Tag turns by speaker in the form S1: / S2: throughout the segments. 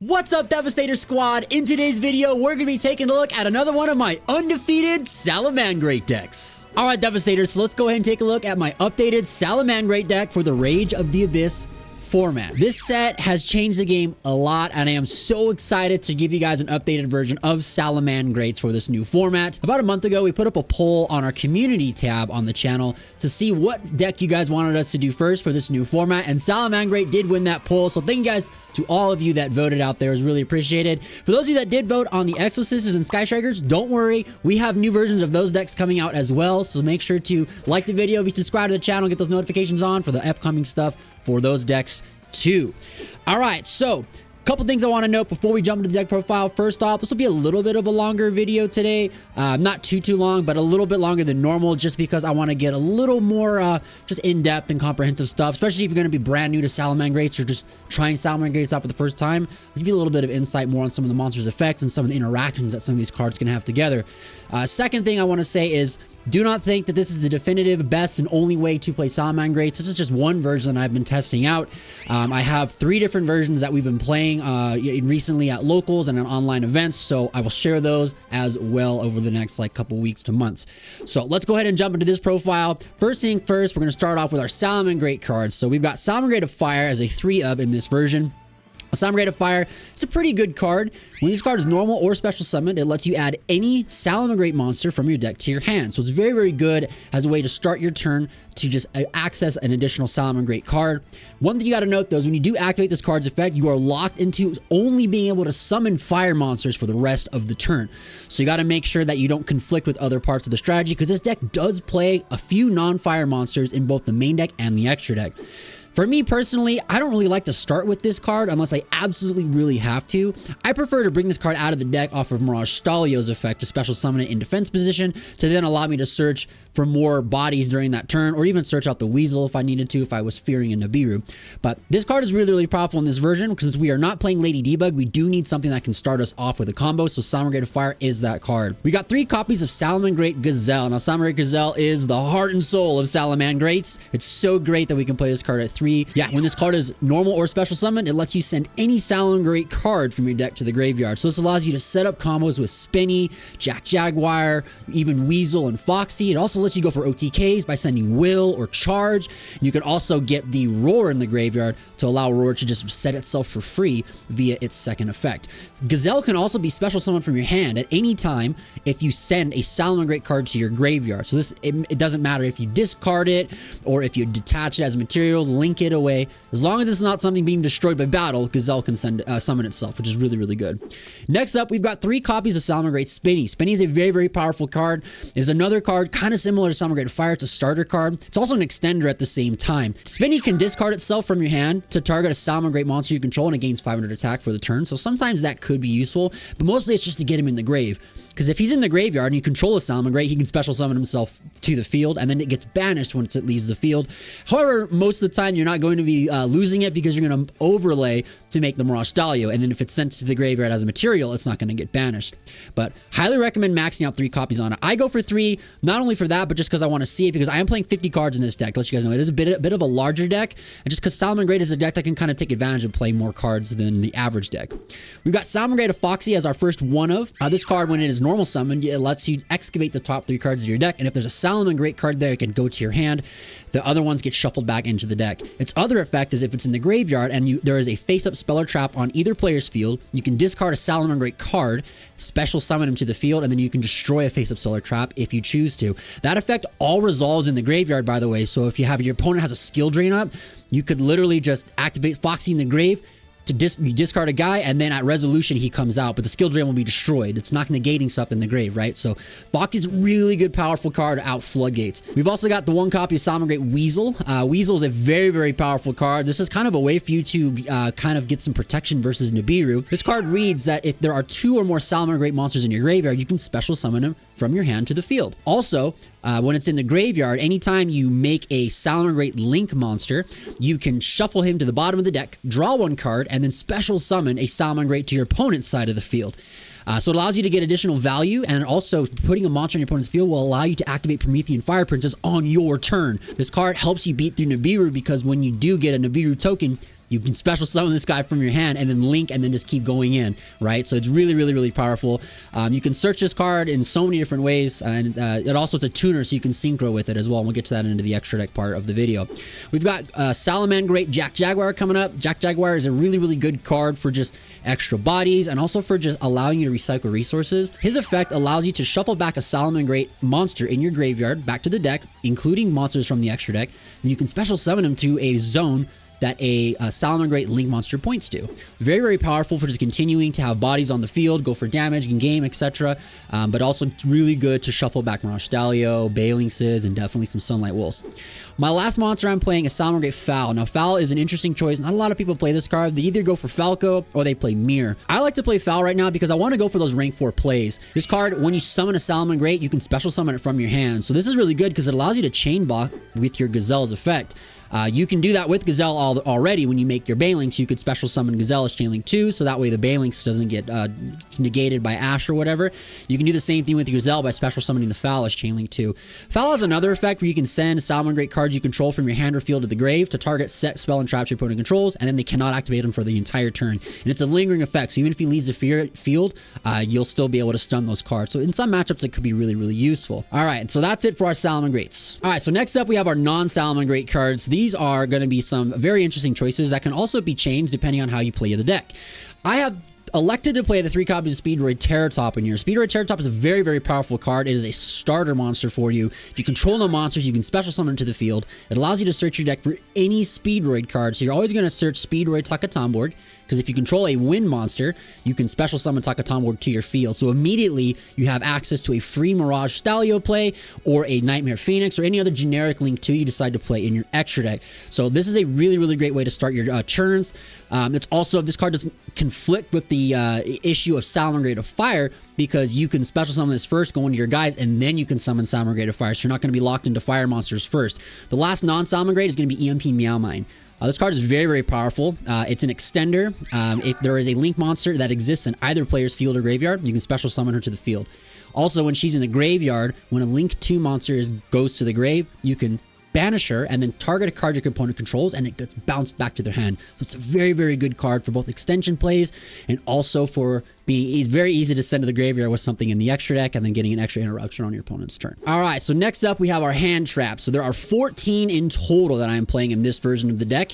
S1: What's up, Devastator Squad? In today's video, we're going to be taking a look at another one of my undefeated Salamangreat decks. Alright, Devastators, so let's go ahead and take a look at my updated Salamangreat deck for the Rage of the Abyss format. This set has changed the game a lot, and I am so excited to give you guys an updated version of Salamangreats for this new format. About a month ago, we put up a poll on our community tab on the channel to see what deck you guys wanted us to do first for this new format, and Salamangreat did win that poll, so thank you guys to all of you that voted out there. Is really appreciated. For those of you that did vote on the Exorcisters and Sky Strikers, don't worry, we have new versions of those decks coming out as well, so make sure to like the video, be subscribed to the channel, get those notifications on for the upcoming stuff for those decks too. All right, so couple things I want to note before we jump into the deck profile. First off, this will be a little bit of a longer video today. Not too long, but a little bit longer than normal, just because I want to get a little more just in-depth and comprehensive stuff, especially if you're going to be brand new to Salamangreats or just trying Salamangreats out for the first time. I'll give you a little bit of insight more on some of the monsters' effects and some of the interactions that some of these cards can have together. Second thing I want to say is, do not think that this is the definitive, best, and only way to play Salamangreats. This is just one version that I've been testing out. I have 3 different versions that we've been playing recently at locals and at online events, so I will share those as well over the next couple weeks to months. So let's go ahead and jump into this profile. First thing first, we're going to start off with our Salamangreat cards. So we've got Salamangreat of Fire as a 3-of in this version. Salamangreat of Fire, it's a pretty good card. When this card is normal or special summoned, it lets you add any Salamangreat monster from your deck to your hand. So it's very, very good as a way to start your turn to just access an additional Salamangreat card. One thing you got to note though is when you do activate this card's effect, you are locked into only being able to summon fire monsters for the rest of the turn. So you got to make sure that you don't conflict with other parts of the strategy, because this deck does play a few non-fire monsters in both the main deck and the extra deck. For me personally, I don't really like to start with this card unless I absolutely really have to. I prefer to bring this card out of the deck off of Mirage Stalio's effect to special summon it in defense position to then allow me to search for more bodies during that turn, or even search out the Weasel if I needed to, if I was fearing a Nibiru. But this card is really, really powerful in this version, because since we are not playing Lady Debug, we do need something that can start us off with a combo, so Salamangreat of Fire is that card. We got 3 copies of Salamangreat Gazelle. Now, Salamangreat Gazelle is the heart and soul of Salamangreats. It's so great that we can play this card at 3. Yeah, when this card is normal or special summoned, it lets you send any Salamangreat card from your deck to the graveyard. So this allows you to set up combos with Spinny, Jack Jaguar, even Weasel and Foxy. It also lets you go for OTKs by sending Will or Charge. You can also get the Roar in the graveyard to allow Roar to just set itself for free via its second effect. Gazelle can also be special summoned from your hand at any time if you send a Salamangreat card to your graveyard. So this it doesn't matter if you discard it or if you detach it as material, link it away. As long as it's not something being destroyed by battle, Gazelle can summon itself, which is really, really good. Next up, we've got 3 copies of Salamangreat Spinny. Spinny is a very, very powerful card. It's another card kind of similar to Salamangreat of Fire. It's a starter card. It's also an extender at the same time. Spinny can discard itself from your hand to target a Salamangreat monster you control, and it gains 500 attack for the turn. So sometimes that could be useful, but mostly it's just to get him in the grave. Because if he's in the graveyard and you control a Salamangreat, he can special summon himself to the field, and then it gets banished once it leaves the field. However, most of the time you're not going to be losing it, because you're going to overlay to make the Mirage Stalio, and then if it's sent to the graveyard as a material, it's not going to get banished. But highly recommend maxing out 3 copies on it. I go for 3, not only for that, but just because I want to see it, because I am playing 50 cards in this deck. To let you guys know, it is a bit of a larger deck, and just because Salamangreat is a deck that can kind of take advantage of playing more cards than the average deck. We've got Salamangreat of Foxy as our first one of. This card, when it is normal summoned, it lets you excavate the top 3 cards of your deck, and if there's a Salamangreat card there, it can go to your hand. The other ones get shuffled back into the deck. Its other effect is if it's in the graveyard and there is a face-up spell or trap on either player's field, you can discard a Salamangreat card, special summon him to the field, and then you can destroy a face-up spell or trap if you choose to. That effect all resolves in the graveyard, by the way, so if your opponent has a skill drain up, you could literally just activate Foxy in the grave, you discard a guy, and then at resolution he comes out, but the skill drain will be destroyed. It's not negating stuff in the grave, right? So Foxy's a really good, powerful card out floodgates. We've also got the 1 copy of Salamangreat Weasel. Weasel is a very, very powerful card. This is kind of a way for you to kind of get some protection versus Nibiru. This card reads that if there are 2 or more Salamangreat monsters in your graveyard, you can special summon them from your hand to the field. Also, when it's in the graveyard, anytime you make a Salamangreat Link monster, you can shuffle him to the bottom of the deck, draw 1 card, and then special summon a Salamangreat to your opponent's side of the field. So it allows you to get additional value, and also putting a monster on your opponent's field will allow you to activate Promethean Fire Princess on your turn. This card helps you beat through Nibiru, because when you do get a Nibiru token, You can special summon this guy from your hand and then link and then just keep going in, right? So it's really, really, really powerful. You can search this card in so many different ways, and it also is a tuner, so you can synchro with it as well. And we'll get to that into the extra deck part of the video. We've got Salamangrate Jack Jaguar coming up. Jack Jaguar is a really, really good card for just extra bodies and also for just allowing you to recycle resources. His effect allows you to shuffle back a Salamangrate monster in your graveyard back to the deck, including monsters from the extra deck. And you can special summon him to a zone that a Salamangrate Link monster points to. Very, very powerful for just continuing to have bodies on the field, go for damage in game, etc. But also really good to shuffle back Mirage Stallion, Balinxes, and definitely some Sunlight Wolves. My last monster I'm playing is Salamangrate Foul. Now, Foul is an interesting choice. Not a lot of people play this card. They either go for Falco or they play Mirror. I like to play Foul right now because I want to go for those rank 4 plays. This card, when you summon a Salamangrate, you can special summon it from your hand. So this is really good because it allows you to chain block with your Gazelle's effect. You can do that with Gazelle already when you make your Balinx. You could special summon Gazelle as Chainlink 2, so that way the Balinx doesn't get negated by Ash or whatever. You can do the same thing with Gazelle by special summoning the Foul as Chainlink 2. Foul has another effect where you can send Salamangrate cards you control from your hand or field to the grave to target set spell and traps your opponent controls, and then they cannot activate them for the entire turn. And it's a lingering effect, so even if he leaves the field, you'll still be able to stun those cards. So in some matchups, it could be really, really useful. All right, so that's it for our Salamangrates. All right, so next up, we have our non-Salamangrate cards. These are going to be some very interesting choices that can also be changed depending on how you play the deck. I have elected to play the 3 copies of Speedroid Terratop in here. Speedroid Terratop is a very, very powerful card. It is a starter monster for you. If you control no monsters, you can special summon to the field. It allows you to search your deck for any Speedroid card. So you're always going to search Speedroid Takatomborg, because if you control a wind monster, you can special summon Takatomborg to your field. So immediately you have access to a free Mirage Stallion play or a Nightmare Phoenix or any other generic Link 2 you decide to play in your extra deck. So this is a really, really great way to start your turns. It's also, this card doesn't conflict with the issue of Salamangrate of Fire, because you can special summon this first, go into your guys, and then you can summon Salamangrate of Fire. So you're not going to be locked into fire monsters first. The last non-Salamangrate is going to be EMP Meowmine. This card is very, very powerful. It's an extender. If there is a Link monster that exists in either player's field or graveyard, you can special summon her to the field. Also, when she's in the graveyard, when a Link 2 monster goes to the grave, you can banish her and then target a card your opponent controls, and it gets bounced back to their hand. So it's a very, very good card for both extension plays and also for being very easy to send to the graveyard with something in the extra deck and then getting an extra interruption on your opponent's turn. All right, so next up we have our hand traps. So there are 14 in total that I am playing in this version of the deck.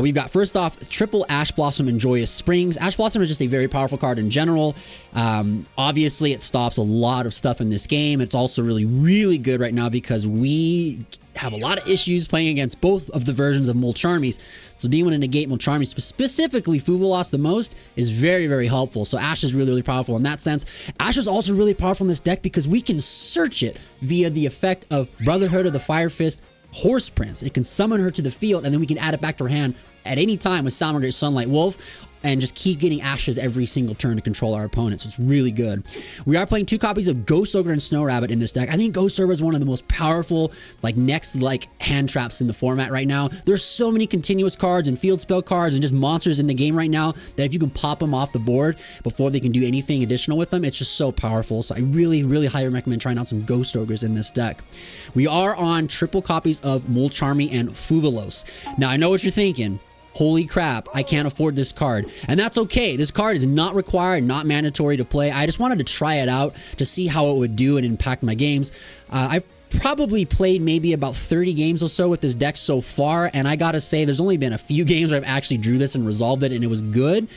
S1: We've got, first off, triple Ash Blossom and Joyous Springs. Ash Blossom is just a very powerful card in general. Obviously, it stops a lot of stuff in this game. It's also really, really good right now because we have a lot of issues playing against both of the versions of Mulcharmies. So being able to negate Mulcharmies, specifically Fuvalos the most, is very, very helpful. So Ash is really, really powerful in that sense. Ash is also really powerful in this deck because we can search it via the effect of Brotherhood of the Fire Fist Horse Prince. It can summon her to the field, and then we can add it back to her hand at any time with Salamangrate Sunlight Wolf, and just keep getting ashes every single turn to control our opponents. So it's really good. We are playing 2 copies of Ghost Ogre and Snow Rabbit in this deck. I think Ghost Ogre is one of the most powerful, next hand traps in the format right now. There's so many continuous cards and field spell cards and just monsters in the game right now that if you can pop them off the board before they can do anything additional with them, it's just so powerful. So I really, really highly recommend trying out some Ghost Ogres in this deck. We are on triple copies of Mulcharmy and Fuvalos. Now, I know what you're thinking. Holy crap, I can't afford this card. And that's okay. This card is not required, not mandatory to play. I just wanted to try it out to see how it would do and impact my games. I've probably played maybe about 30 games or so with this deck so far, and I gotta say there's only been a few games where I've actually drew this and resolved it, and it was good.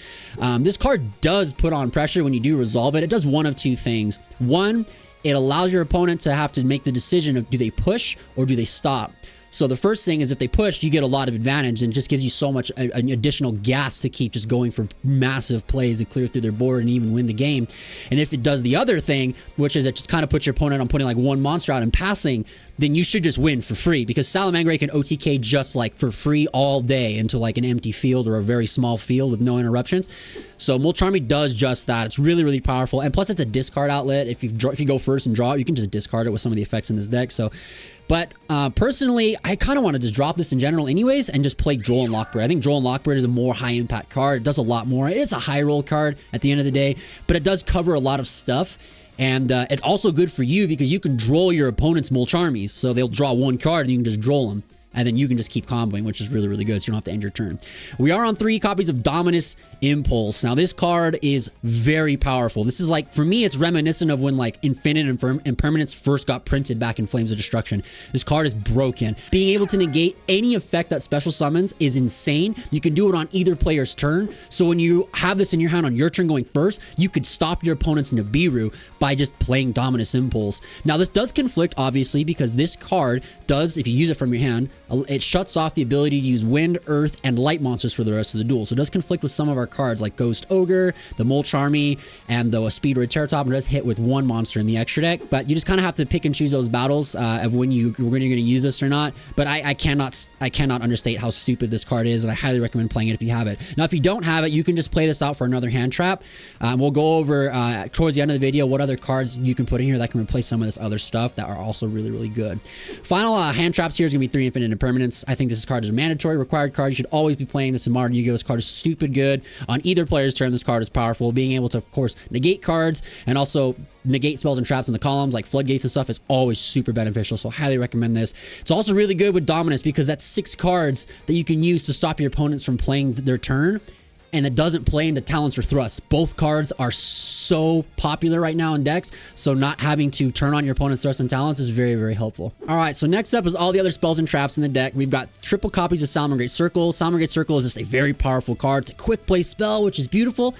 S1: This card does put on pressure when you do resolve it. It does one of 2 things. One, it allows your opponent to have to make the decision of do they push or do they stop. So the first thing is if they push, you get a lot of advantage and just gives you so much additional gas to keep just going for massive plays and clear through their board and even win the game. And if it does the other thing, which is it just kind of puts your opponent on putting one monster out and passing, then you should just win for free, because Salamangrate can OTK just for free all day into an empty field or a very small field with no interruptions. So Mulcharmy does just that. It's really, really powerful. And plus it's a discard outlet. If you go first and draw it, you can just discard it with some of the effects in this deck. But personally, I kind of want to just drop this in general anyways and just play Droll and Lockbird. I think Droll and Lockbird is a more high-impact card. It does a lot more. It is a high-roll card at the end of the day, but it does cover a lot of stuff. And it's also good for you because you can Droll your opponent's Mulcharmies. So they'll draw 1 card and you can just Droll them. and then you can just keep comboing, which is really, really good, so you don't have to end your turn. We are on 3 copies of Dominus Impulse. Now, this card is very powerful. This is like, for me, it's reminiscent of when like Infinite Impermanence first got printed back in Flames of Destruction. This card is broken. Being able to negate any effect that special summons is insane. You can do it on either player's turn. So when you have this in your hand on your turn going first, you could stop your opponent's Nibiru by just playing Dominus Impulse. Now, this does conflict, obviously, because this card does, if you use it from your hand, it shuts off the ability to use Wind, Earth, and Light monsters for the rest of the duel. So it does conflict with some of our cards like Ghost Ogre, the Mulch Army, and the Speedroid Terratop. It does hit with 1 monster in the extra deck, but you just kind of have to pick and choose those battles of when you're going to use this or not. But I cannot understate how stupid this card is, and I highly recommend playing it if you have it. Now, if you don't have it, you can just play this out for another hand trap. We'll go over towards the end of the video what other cards you can put in here that can replace some of this other stuff that are also really, really good. Final hand traps here is going to be 3 Infinite Impermanence. I think this card is a mandatory required card. You should always be playing this in Modern Yu-Gi-Oh! This card is stupid good. On either player's turn, this card is powerful. Being able to, of course, negate cards and also negate spells and traps in the columns like floodgates and stuff is always super beneficial, so I highly recommend this. It's also really good with Dominus because that's 6 cards that you can use to stop your opponents from playing their turn, and it doesn't play into Talents or Thrust. Both cards are so popular right now in decks, so not having to turn on your opponent's Thrust and Talents is very, very helpful. All right, so next up is all the other spells and traps in the deck. We've got triple copies of Salamangreat Circle. Salamangreat Circle is just a very powerful card. It's a quick play spell, which is beautiful,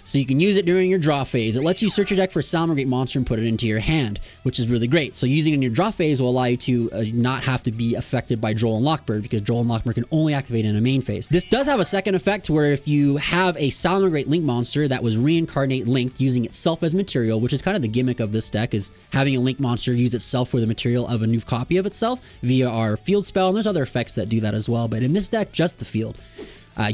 S1: so you can use it during your draw phase. It lets you search your deck for a Salamangreat monster and put it into your hand, which is really great. So using it in your draw phase will allow you to not have to be affected by Joel and Lockbird, because Joel and Lockbird can only activate in a main phase. This does have a second effect where if you have a Salamangreat Link monster that was reincarnate linked using itself as material, which is kind of the gimmick of this deck, is having a Link monster use itself for the material of a new copy of itself via our field spell, and there's other effects that do that as well, but in this deck, just the field.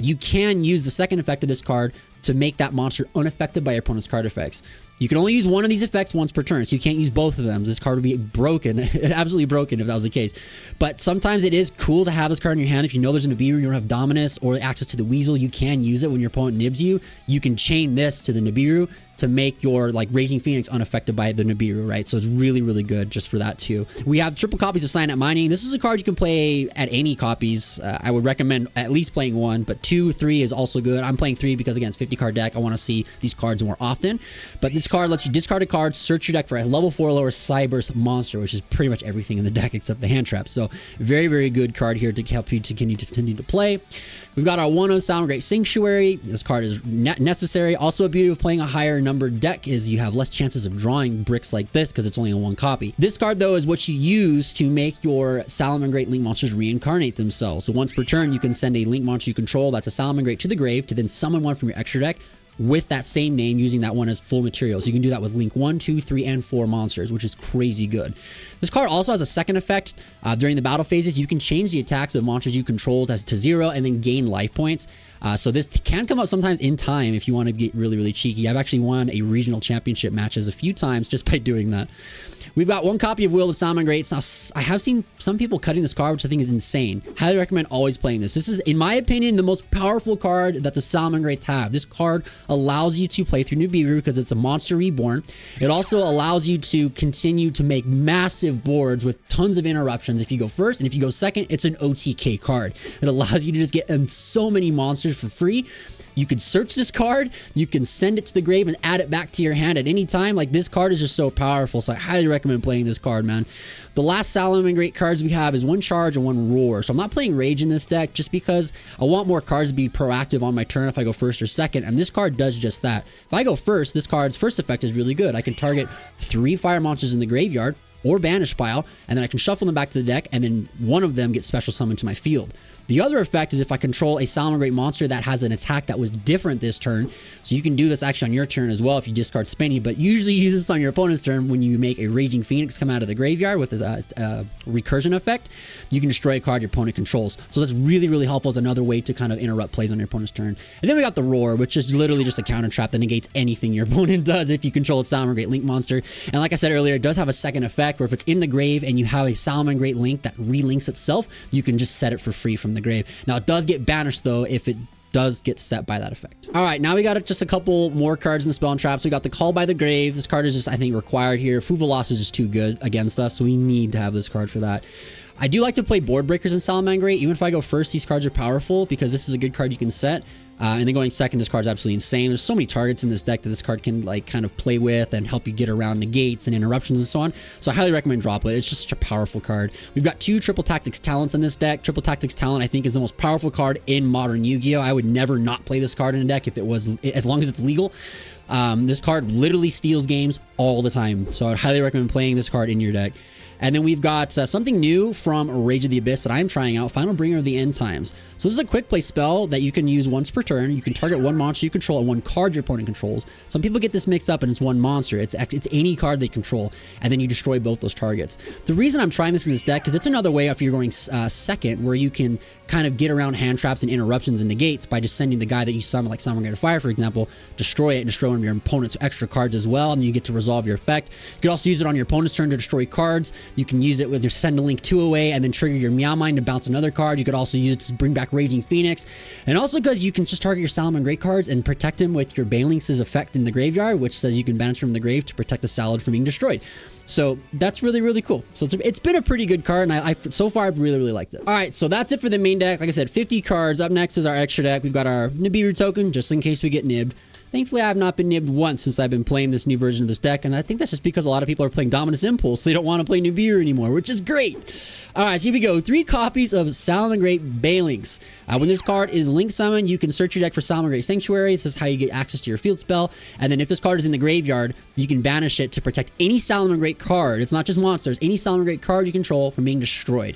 S1: You can use the second effect of this card to make that monster unaffected by your opponent's card effects. You can only use one of these effects once per turn, so you can't use both of them. This card would be broken, absolutely broken if that was the case. But sometimes it is cool to have this card in your hand. If you know there's a Nibiru, you don't have Dominus or access to the Weasel, you can use it when your opponent nibs you. You can chain this to the Nibiru to make your like Raging Phoenix unaffected by the Nibiru, right? So it's really, really good just for that too. We have triple copies of Signet Mining. This is a card you can play at any copies. I would recommend at least playing 1, but 2, 3 is also good. I'm playing 3 because again, it's 50 card deck. I want to see these cards more often. But this card lets you discard a card, search your deck for a level 4 or lower Cyberse monster, which is pretty much everything in the deck except the hand traps. So very, very good card here to help you to continue to play. We've got our 1-0 Salamangreat Sanctuary. This card is necessary. Also, a beauty of playing a higher numbered deck is you have less chances of drawing bricks like this because it's only on 1 copy. This card, though, is what you use to make your Salamangreat Link monsters reincarnate themselves. So once per turn, you can send a Link monster you control that's a Salamangreat to the grave to then summon one from your extra deck with that same name, using that one as full material. So you can do that with Link 1, 2, 3, and 4 monsters, which is crazy good. This card also has a second effect. During the battle phases, you can change the attacks of monsters you controlled to 0 and then gain life points. So this can come up sometimes in time if you want to get really, really cheeky. I've actually won a regional championship matches a few times just by doing that. We've got 1 copy of Will of Salamangreat. Now, I have seen some people cutting this card, which I think is insane. Highly recommend always playing this. This is, in my opinion, the most powerful card that the Salamangreats have. This card allows you to play through Nibiru because it's a monster reborn. It also allows you to continue to make massive boards with tons of interruptions if you go first, and if you go second, it's an OTK card. It allows you to just get so many monsters for free. You can search this card, you can send it to the grave and add it back to your hand at any time. Like, this card is just so powerful, so I highly recommend playing this card, man. The last Salamangreat cards we have is 1 Charge and 1 Roar. So I'm not playing Rage in this deck just because I want more cards to be proactive on my turn if I go first or second, and this card does just that. If I go first, this card's first effect is really good. I can target 3 fire monsters in the graveyard or banish pile, and then I can shuffle them back to the deck, and then one of them gets special summoned to my field. The other effect is if I control a Salamangreat monster that has an attack that was different this turn, so you can do this actually on your turn as well if you discard Spenny, but usually use this on your opponent's turn when you make a Raging Phoenix come out of the graveyard with a recursion effect. You can destroy a card your opponent controls. So that's really, really helpful as another way to kind of interrupt plays on your opponent's turn. And then we got the Roar, which is literally just a counter trap that negates anything your opponent does if you control a Salamangreat Link monster. And like I said earlier, it does have a second effect where if it's in the grave and you have a Salamangreat Link that relinks itself, you can just set it for free from the grave. Now, it does get banished, though, if it does get set by that effect. All right, now we got just a couple more cards in the spell and traps. We got the Call by the Grave. This card is just, I think, required here. Fuvalos is just too good against us, so we need to have this card for that. I do like to play board breakers in Salamangreat. Even if I go first, these cards are powerful because this is a good card you can set. And then going second, this card's absolutely insane. There's so many targets in this deck that this card can like kind of play with and help you get around negates and interruptions and so on. So I highly recommend Droplet. It's just such a powerful card. We've got 2 Triple Tactics Talents in this deck. Triple Tactics Talent, I think, is the most powerful card in modern Yu-Gi-Oh! I would never not play this card in a deck if it was, as long as it's legal. This card literally steals games all the time. So I'd highly recommend playing this card in your deck. And then we've got something new from Rage of the Abyss that I'm trying out, Final Bringer of the End Times. So this is a quick play spell that you can use once per turn. You can target one monster you control and one card your opponent controls. Some people get this mixed up and it's one monster. It's any card they control, and then you destroy both those targets. The reason I'm trying this in this deck is it's another way if you're going second where you can kind of get around hand traps and interruptions and negates by just sending the guy that you summon, like Summoning of Fire, for example, destroy it and destroy one of your opponent's extra cards as well, and you get to resolve your effect. You can also use it on your opponent's turn to destroy cards. You can use it with your Send a Link 2 away and then trigger your Meow Mine to bounce another card. You could also use it to bring back Raging Phoenix. And also because you can just target your Salamangreat cards and protect them with your Balinx's effect in the graveyard, which says you can banish from the grave to protect the salad from being destroyed. So that's really, really cool. So it's been a pretty good card, and so far I've really, really liked it. All right, so that's it for the main deck. Like I said, 50 cards. Up next is our extra deck. We've got our Nibiru token, just in case we get nibbed. Thankfully, I have not been nibbed once since I've been playing this new version of this deck, and I think that's just because a lot of people are playing Dominus Impulse, so they don't want to play Nibiru anymore, which is great. All right, so here we go. 3 copies of Salamangreat Balinx. When this card is link summoned, you can search your deck for Salamangreat Sanctuary. This is how you get access to your field spell, and then if this card is in the graveyard, you can banish it to protect any Salamangreat card. It's not just monsters. Any Salamangreat card you control from being destroyed.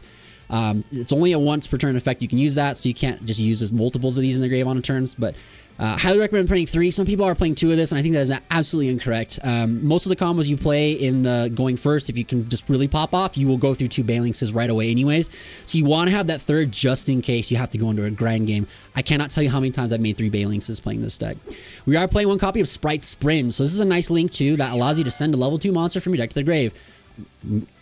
S1: It's only a once per turn effect. You can use that, so you can't just use as multiples of these in the grave on a turns, but highly recommend playing 3. Some people are playing 2 of this, and I think that is absolutely incorrect. Most of the combos you play in the going first, if you can just really pop off, you will go through 2 Balinxes right away anyways. So you want to have that third just in case you have to go into a grind game. I cannot tell you how many times I've made 3 Balinxes playing this deck. We are playing 1 copy of Sprite Springe, so this is a nice link too that allows you to send a level 2 monster from your deck to the grave.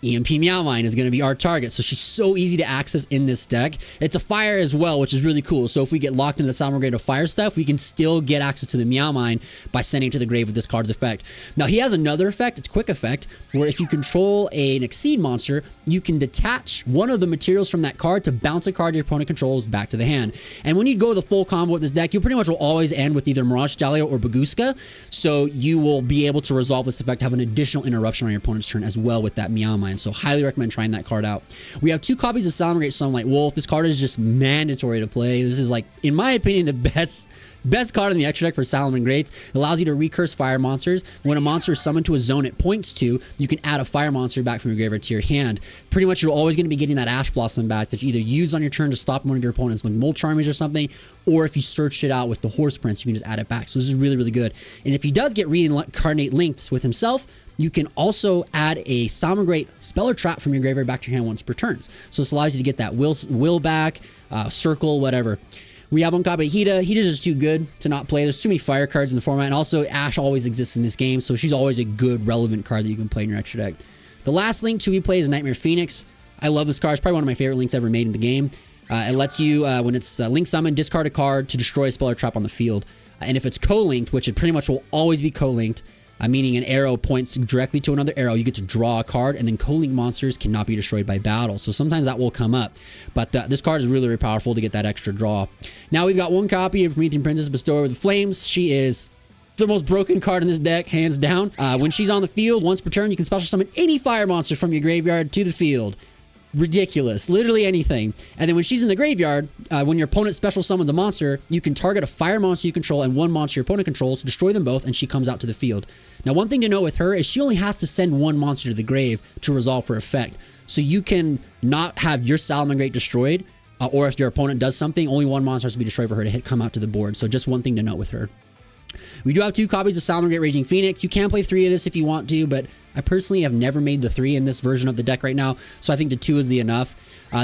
S1: EMP Meow Mine is going to be our target, so she's so easy to access in this deck. It's a fire as well, which is really cool. So if we get locked into the Salamangreat of fire stuff, we can still get access to the Meow Mine by sending it to the grave with this card's effect. Now he has another effect, it's quick effect, where if you control an Exceed monster, you can detach one of the materials from that card to bounce a card your opponent controls back to the hand. And when you go the full combo with this deck, you pretty much will always end with either Mirage Stallion or Baguska, so you will be able to resolve this effect, have an additional interruption on your opponent's turn as well with that Meow Mine. So highly recommend trying that card out. We have 2 copies of Salamangreat Sunlight Wolf. This card is just mandatory to play. This is, like, in my opinion, the best card in the extra deck for Salamangreats. It allows you to recurse fire monsters. When a monster is summoned to a zone it points to, you can add a fire monster back from your graveyard to your hand. Pretty much you're always going to be getting that Ash Blossom back that you either use on your turn to stop one of your opponents like Mold Charmage or something, or if you searched it out with the Horse Prince, you can just add it back. So this is really, really good. And if he does get reincarnate linked with himself, you can also add a Salamangreat Spell or Trap from your graveyard back to your hand once per turn. So this allows you to get that will back, circle, whatever. We have 1 copy of Hida. Hida's just too good to not play. There's too many fire cards in the format, and also Ash always exists in this game, so she's always a good, relevant card that you can play in your extra deck. The last link to we play is Nightmare Phoenix. I love this card. It's probably one of my favorite links ever made in the game. It lets you, when it's link summon, discard a card to destroy a spell or trap on the field. And if it's co-linked, which it pretty much will always be co-linked, meaning an arrow points directly to another arrow, you get to draw a card, and then co-link monsters cannot be destroyed by battle. So sometimes that will come up, but this card is really, really powerful to get that extra draw. Now we've got 1 copy of Promethean Princess, Bestower of the Flames. She is the most broken card in this deck, hands down. When she's on the field, once per turn, you can special summon any fire monster from your graveyard to the field. Ridiculous, literally anything. And then when she's in the graveyard, when your opponent special summons a monster, you can target a fire monster you control and 1 monster your opponent controls, destroy them both, and she comes out to the field. Now, one thing to note with her is she only has to send 1 monster to the grave to resolve her effect. So you can not have your Salamangreat destroyed, or if your opponent does something, only 1 monster has to be destroyed for her to come out to the board. So just one thing to note with her. We do have 2 copies of Salamangreat Raging Phoenix. You can play 3 of this if you want to, but I personally have never made the 3 in this version of the deck right now, so I think the 2 is the enough.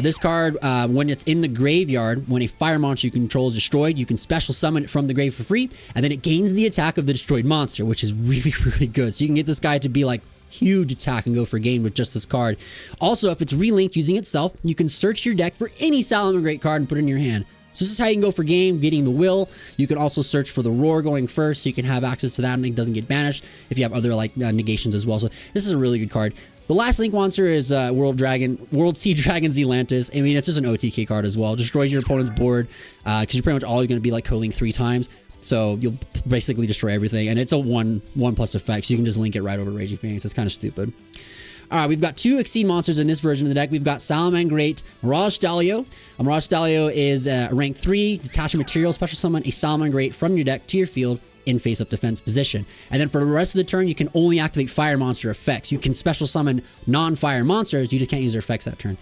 S1: This card, when it's in the graveyard, when a fire monster you control is destroyed, you can special summon it from the grave for free, and then it gains the attack of the destroyed monster, which is really, really good. So you can get this guy to be like huge attack and go for game with just this card. Also, if it's relinked using itself, you can search your deck for any Salamangreat card and put it in your hand. So this is how you can go for game, getting the will. You can also search for the roar going first, so you can have access to that and it doesn't get banished if you have other like negations as well. So this is a really good card. The last Link monster is World Sea Dragon Zealantis. I mean, it's just an OTK card as well. Destroys your opponent's board because you're pretty much always going to be like co-link 3 times. So you'll basically destroy everything. And it's a 1/1+ effect, so you can just link it right over Raging Phoenix. It's kind of stupid. All right, we've got 2 Exceed monsters in this version of the deck. We've got Salamangreat, Mirage Stalio. Mirage Stalio is rank 3, detach a material, special summon a Salamangreat from your deck to your field in face-up defense position. And then for the rest of the turn, you can only activate fire monster effects. You can special summon non-fire monsters, you just can't use their effects that turn.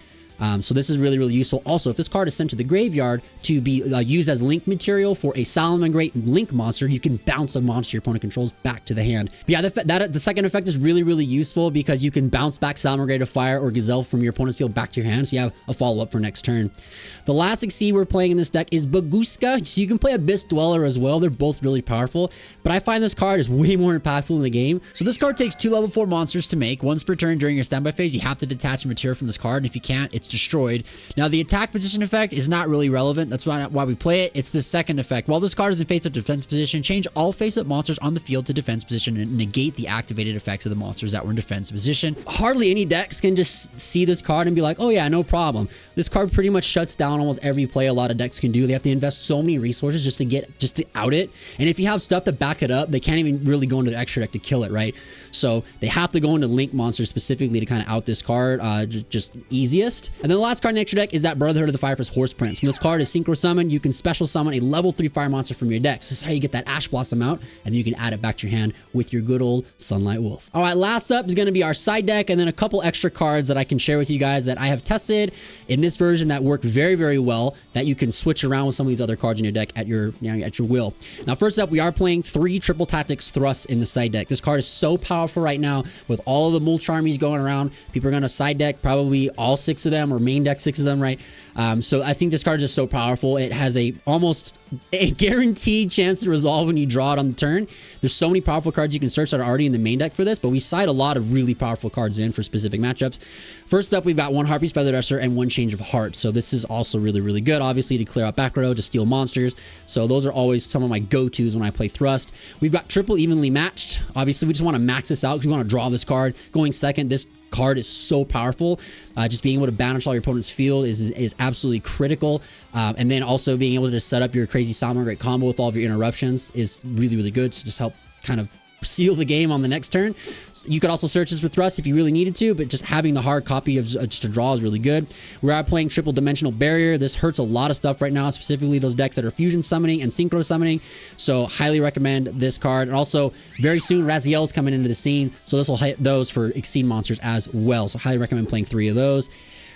S1: So this is really, really useful. Also, if this card is sent to the graveyard to be used as link material for a Salamangreat link monster, you can bounce a monster your opponent controls back to the hand. But yeah, the second effect is really, really useful because you can bounce back Salamangreat of Fire or Gazelle from your opponent's field back to your hand, so you have a follow-up for next turn. The last Exceed we're playing in this deck is Baguska, so you can play Abyss Dweller as well. They're both really powerful, but I find this card is way more impactful in the game. So this card takes 2 level 4 monsters to make. Once per turn during your standby phase, you have to detach a material from this card, and if you can't, it's destroyed. Now, the attack position effect is not really relevant. That's why we play it. It's the second effect. While this card is in face-up defense position, change all face-up monsters on the field to defense position and negate the activated effects of the monsters that were in defense position. Hardly any decks can just see this card and be like, oh yeah, no problem. This card pretty much shuts down almost every play a lot of decks can do. They have to invest so many resources just to out it. And if you have stuff to back it up, they can't even really go into the extra deck to kill it, right? So they have to go into link monsters specifically to kind of out this card, just easiest. And then the last card in the extra deck is that Brotherhood of the Firefist Horse Prince. When this card is synchro summoned, you can special summon a level 3 fire monster from your deck. So this is how you get that Ash Blossom out, and then you can add it back to your hand with your good old Sunlight Wolf. All right, last up is going to be our side deck, and then a couple extra cards that I can share with you guys that I have tested in this version that work very, very well, that you can switch around with some of these other cards in your deck at your will. Now, first up, we are playing 3 Triple Tactics Thrusts in the side deck. This card is so powerful right now with all of the Mulch armies going around. People are going to side deck probably all 6 of them or main deck 6 of them, right? So I think this card is just so powerful. It has almost a guaranteed chance to resolve when you draw it on the turn. There's so many powerful cards you can search that are already in the main deck for this, but we side a lot of really powerful cards in for specific matchups. First up, we've got 1 Harpy's Feather Duster and 1 Change of Heart. So this is also really, really good, obviously, to clear out back row, to steal monsters. So those are always some of my go-tos when I play Thrust. We've got Triple Evenly Matched. Obviously, we just want to max this out because we want to draw this card. Going second, this card is so powerful. Just being able to banish all your opponent's field is absolutely critical. And then also being able to just set up your crazy Salamangreat combo with all of your interruptions is really, really good. So just help kind of seal the game on the next turn. You could also search this with Thrust if you really needed to, but just having the hard copy of just a draw is really good. We are playing Triple Dimensional Barrier. This hurts a lot of stuff right now, specifically those decks that are fusion summoning and synchro summoning. So highly recommend this card. And also very soon Raziel is coming into the scene, so this will hit those for Exceed monsters as well. So highly recommend playing 3 of those.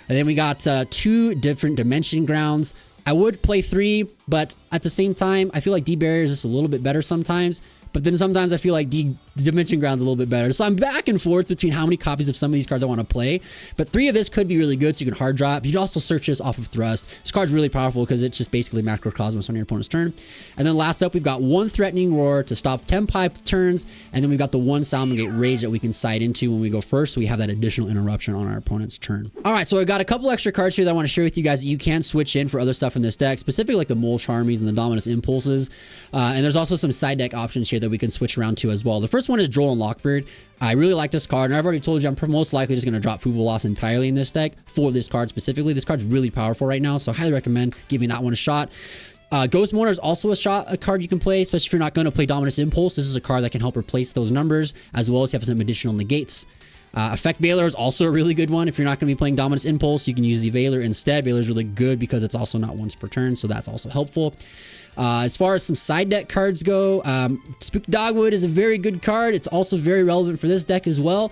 S1: And then we got 2 different Dimension Grounds. I would play 3, but at the same time, I feel like D-Barrier is just a little bit better sometimes. But then sometimes I feel like Dimension Ground's a little bit better. So I'm back and forth between how many copies of some of these cards I want to play. But 3 of this could be really good, so you can hard drop. You can also search this off of Thrust. This card's really powerful because it's just basically Macrocosmos on your opponent's turn. And then last up, we've got 1 Threatening Roar to stop tenpai turns. And then we've got the 1 Salamangreat Rage that we can side into when we go first. So we have that additional interruption on our opponent's turn. All right, so I got a couple extra cards here that I want to share with you guys that you can switch in for other stuff in this deck, specifically like the Mulch armies and the Dominus Impulses. And there's also some side deck options here that we can switch around to as well. The first one is Droll and Lockbeard. I really like this card, and I've already told you I'm most likely just going to drop Fuvolas entirely in this deck for this card specifically. This card's really powerful right now, so I highly recommend giving that one a shot. Ghost Mourner is also a card you can play, especially if you're not going to play Dominus Impulse. This is a card that can help replace those numbers, as well as have some additional negates. Effect Veiler is also a really good one. If you're not going to be playing Dominus Impulse, you can use the Veiler instead. Veiler is really good because it's also not once per turn, so that's also helpful. As far as some side deck cards go, Spook Dogwood is a very good card. It's also very relevant for this deck as well.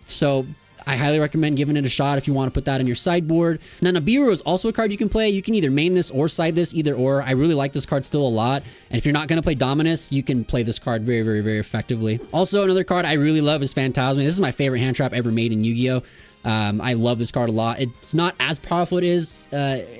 S1: So I highly recommend giving it a shot if you want to put that in your sideboard. Now, Nibiru is also a card you can play. You can either main this or side this, either or. I really like this card still a lot. And if you're not going to play Dominus, you can play this card very, very, very effectively. Also, another card I really love is Phantasme. This is my favorite hand trap ever made in Yu-Gi-Oh! I love this card a lot. It's not as powerful as it is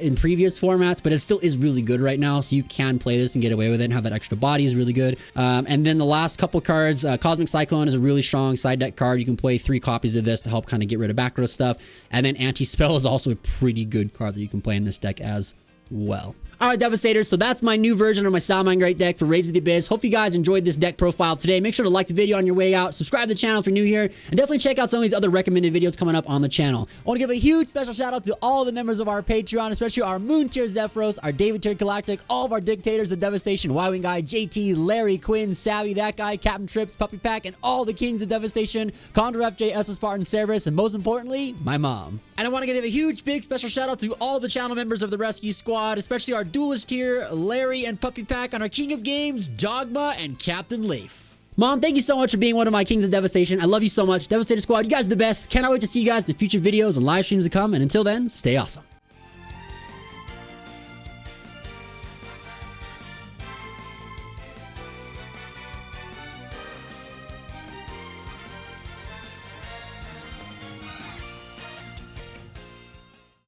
S1: in previous formats, but it still is really good right now. So you can play this and get away with it and have that extra body is really good. And then the last couple cards, Cosmic Cyclone is a really strong side deck card. You can play 3 copies of this to help kind of get rid of back row stuff. And then Anti-Spell is also a pretty good card that you can play in this deck as well. Alright, Devastators, so that's my new version of my Salamangreat deck for Rage of the Abyss. Hope you guys enjoyed this deck profile today. Make sure to like the video on your way out, subscribe to the channel if you're new here, and definitely check out some of these other recommended videos coming up on the channel. I want to give a huge special shout out to all the members of our Patreon, especially our Moon Tier Zephyros, our David Tier Galactic, all of our Dictators of Devastation, Y-Wing Guy, JT, Larry, Quinn, Savvy, That Guy, Captain Trips, Puppy Pack, and all the Kings of Devastation, Condor FJ, Essa Spartan, Cerberus, and most importantly, my mom. And I want to give a huge, big special shout out to all the channel members of the Rescue Squad, especially our Duelist Tier, Larry and Puppy Pack, on our King of Games, Dogma, and Captain Leif. Mom, thank you so much for being one of my Kings of Devastation. I love you so much. Devastator Squad, you guys are the best. Cannot wait to see you guys in the future videos and live streams to come. And until then, stay awesome.